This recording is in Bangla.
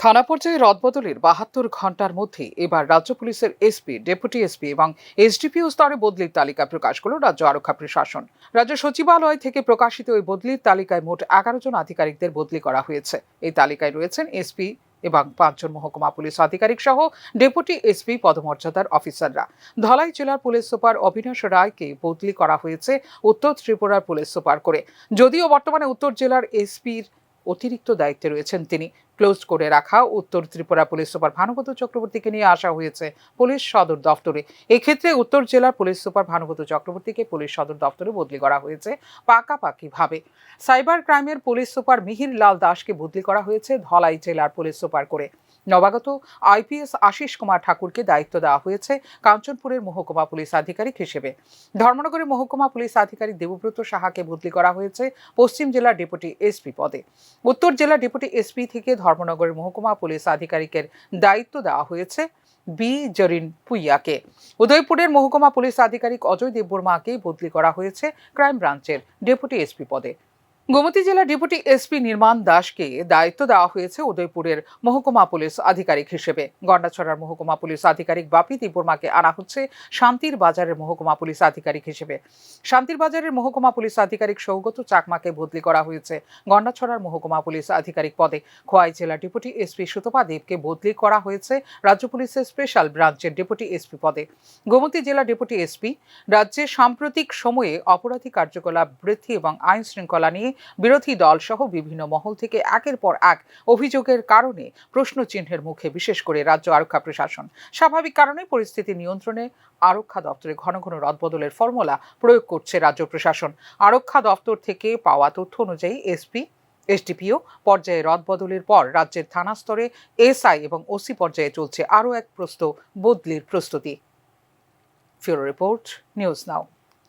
থানা পর্যায়ে রদবদলের ৭২ ঘণ্টার মধ্যে এবার রাজ্য পুলিশের এসপি, ডেপুটি এসপি এবং এসডিপিও স্তরে বদলির তালিকা প্রকাশ করল রাজ্য আরক্ষা প্রশাসন। রাজ্য সচিবালয় থেকে প্রকাশিত ওই বদলির তালিকায় মোট ১১ জন আধিকারিকদের বদলি করা হয়েছে। এই তালিকায় রয়েছেন এসপি এবং ৫ জন মহকুমা পুলিশ আধিকারিক সহ ডেপুটি এসপি পদমর্যাদার অফিসাররা। ধলাই জেলার পুলিশ সুপার অবিনাশ রায়কে বদলি করা হয়েছে উত্তর ত্রিপুরার পুলিশ সুপার করে। যদিও বর্তমানে উত্তর জেলার এসপির অতিরিক্ত দায়িত্বে রয়েছেন তিনি। ক্লোজ করে রাখা উত্তর ত্রিপুরা পুলিশ সুপার ভানুব্রত চক্রবর্তীকে নিয়ে আসা হয়েছে পুলিশ সদর দফতরে। এক্ষেত্রে উত্তর জেলার পুলিশ সুপার ভানুব্রত চক্রবর্তীকে পুলিশ সদর দফতরে বদলি করা হয়েছে পাকাপাকিভাবে। সাইবার ক্রাইমের পুলিশ সুপার মিহির লাল দাসকে বদলি করা হয়েছে ধলাই জেলার পুলিশ সুপার করে। নবাগত আইপিএস আশিস কুমার ঠাকুরকে দায়িত্ব দেওয়া হয়েছে কাঞ্চনপুরের মহকুমা পুলিশ আধিকারিক হিসেবে। ধর্মনগরের মহকুমা পুলিশ আধিকারিক দেবব্রত সাহাকে বদলি করা হয়েছে পশ্চিম জেলার ডেপুটি এসপি পদে। উত্তর জেলার ডেপুটি এসপি থেকে ধর্মনগরের মহকুমা পুলিশ আধিকারিকের দায়িত্ব দেওয়া হয়েছে বি জরিন পুইয়াকে। উদয়পুরের মহকুমা পুলিশ আধিকারিক অজয় দেববর্মাকে বদলি করা হয়েছে ক্রাইম ব্রাঞ্চের ডেপুটি এসপি পদে। গোমতী জেলার ডেপুটি এসপি নির্মাণ দাসকে দায়িত্ব দেওয়া হয়েছে উদয়পুরের মহকুমা পুলিশ আধিকারিক হিসেবে। গন্ডাছড়ার মহকুমা পুলিশ আধিকারিক বাপি দেববর্মাকে আনা হচ্ছে শান্তির বাজারের মহকুমা পুলিশ আধিকারিক হিসেবে। শান্তির বাজারের মহকুমা পুলিশ আধিকারিক সৌগত চাকমাকে বদলি করা হয়েছে গন্ডাছড়ার মহকুমা পুলিশ আধিকারিক পদে। খোয়াই জেলার ডেপুটি এসপি সুতপা দেবকে বদলি করা হয়েছে রাজ্য পুলিশের স্পেশাল ব্রাঞ্চের ডেপুটি এসপি পদে। গোমতী জেলা ডেপুটি এসপি রাজ্যে সাম্প্রতিক সময়ে অপরাধী কার্যকলাপ বৃদ্ধি এবং আইন শৃঙ্খলা নিয়ে বিরোধী দল সহ বিভিন্ন মহল থেকে একের পর এক অভিযোগের কারণে প্রশ্নচিহ্নের মুখে বিশেষ করে রাজ্য আরক্ষা প্রশাসন। স্বাভাবিক কারণে পরিস্থিতি নিয়ন্ত্রণে আরক্ষা দপ্তরে ঘন ঘন রদবদলের ফর্মুলা প্রয়োগ করছে রাজ্য প্রশাসন। আরক্ষা দপ্তর থেকে পাওয়া তথ্য অনুযায়ী এসপি, এসডিপিও পর্যায়ে রদবদলের পর রাজ্যের থানা স্তরে এসআই এবং ওসি পর্যায়ে চলছে আরও এক বদলির প্রস্তুতি। ফিউরো রিপোর্ট, নিউজ নাও।